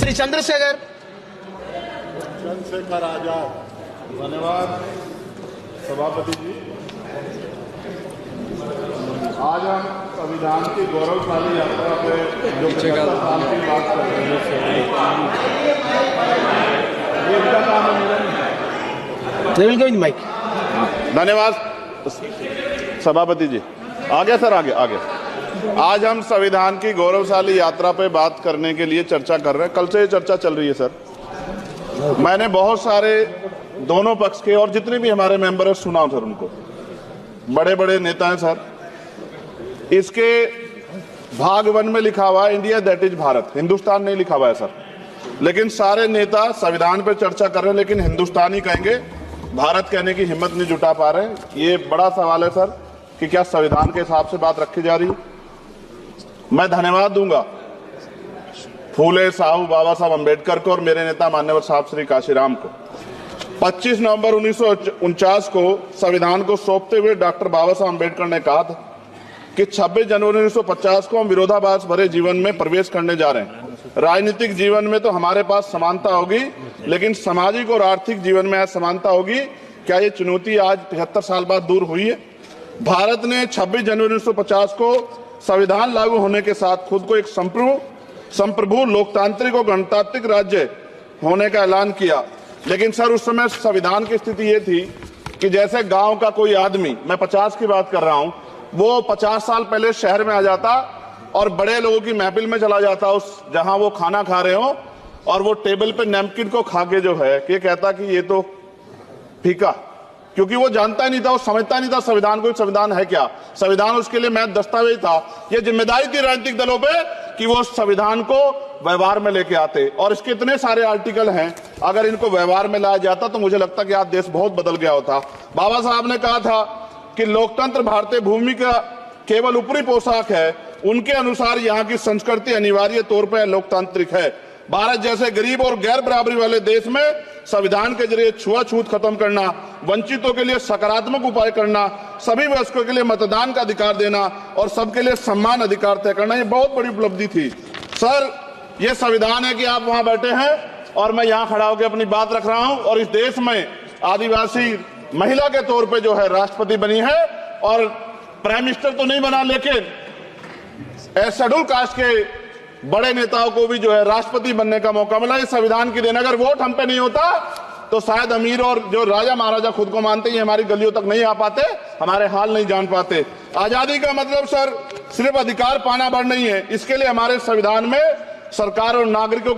श्री चंद्रशेखर आजाद। धन्यवाद सभापति जी। आज हम संविधान की गौरवशाली यात्रा पे जो 75 साल की बात कर रहे हैं, ये इनका काम है। माइक। धन्यवाद सभापति जी। आगे सर, आगे आगे। आज हम संविधान की गौरवशाली यात्रा पे बात करने के लिए चर्चा कर रहे हैं। कल से ये चर्चा चल रही है सर। मैंने बहुत सारे दोनों पक्ष के और जितने भी हमारे मेंबर हैं सुना सर, उनको बड़े बड़े नेता हैं सर। इसके भाग 1 में लिखा हुआ है India that is Bharat, Hindustan नहीं लिखा हुआ है सर। लेकिन सारे नेता संविधान पे चर्चा कर रहे हैं, लेकिन हिंदुस्तान ही कहेंगे, भारत कहने की हिम्मत नहीं जुटा पा रहे हैं। ये बड़ा सवाल है सर कि क्या संविधान के हिसाब से बात रखी जा रही है। मैं धन्यवाद दूंगा फूले साहू बाबा साहब अम्बेडकर को और मेरे नेता मान्यवर साहब श्री काशीराम को। 25 नवंबर 1949 को संविधान को सौंपते हुए डॉक्टर बाबा साहब अम्बेडकर ने कहा था कि 26 जनवरी 1950 को हम विरोधाभास भरे जीवन में प्रवेश करने जा रहे हैं। राजनीतिक जीवन में तो हमारे पास समानता होगी, लेकिन सामाजिक और आर्थिक जीवन में असमानता होगी। क्या ये चुनौती आज 75 साल बाद दूर हुई है? भारत ने 26 जनवरी 1950 को संविधान लागू होने के साथ खुद को एक संप्रभु लोकतांत्रिक और गणतांत्रिक राज्य होने का ऐलान किया। लेकिन सर उस समय संविधान की स्थिति ये थी कि जैसे गांव का कोई आदमी, मैं 50 की बात कर रहा हूं, वो 50 साल पहले शहर में आ जाता और बड़े लोगों की महफिल में चला जाता, उस जहां वो खाना खा रहे हो, और वो टेबल पे नैपकिन को खा के जो है कि कहता कि ये तो फीका, क्योंकि वो जानता ही नहीं था, वो समझता नहीं था संविधान को। संविधान है क्या? संविधान उसके लिए महज दस्तावेज था। ये जिम्मेदारी थी राजनीतिक दलों पे कि वो संविधान को व्यवहार में लेके आते। और इसके इतने सारे आर्टिकल हैं, अगर इनको व्यवहार में लाया जाता तो मुझे लगता कि आज देश बहुत बदल गया होता। बाबा साहब ने कहा था कि लोकतंत्र भारतीय भूमि का केवल ऊपरी पोशाक है, उनके अनुसार यहाँ की संस्कृति अनिवार्य तौर पर लोकतांत्रिक है। भारत जैसे गरीब और गैर बराबरी वाले देश में संविधान के जरिए छुआछूत खत्म करना, वंचितों के लिए सकारात्मक उपाय करना, सभी वयस्कों के लिए मतदान का अधिकार देना और सबके लिए सम्मान अधिकार तय करना, ये बहुत बड़ी उपलब्धि थी सर। ये संविधान है कि आप वहां बैठे हैं और मैं यहाँ खड़ा होकर अपनी बात रख रहा हूं, और इस देश में आदिवासी महिला के तौर पे जो है राष्ट्रपति बनी है, और प्राइम मिनिस्टर तो नहीं बना, लेकिन शेड्यूल कास्ट के बड़े नेताओं को भी जो है राष्ट्रपति बनने का मौका मिला। इस संविधान की देन, अगर वोट हम पे नहीं होता तो शायद अमीर और जो राजा महाराजा खुद को मानते हैं हमारी गलियों तक नहीं आ पाते, हमारे हाल नहीं जान पाते। आजादी का मतलब सर सिर्फ अधिकार पाना भर नहीं है, इसके लिए हमारे संविधान में सरकार और नागरिकों के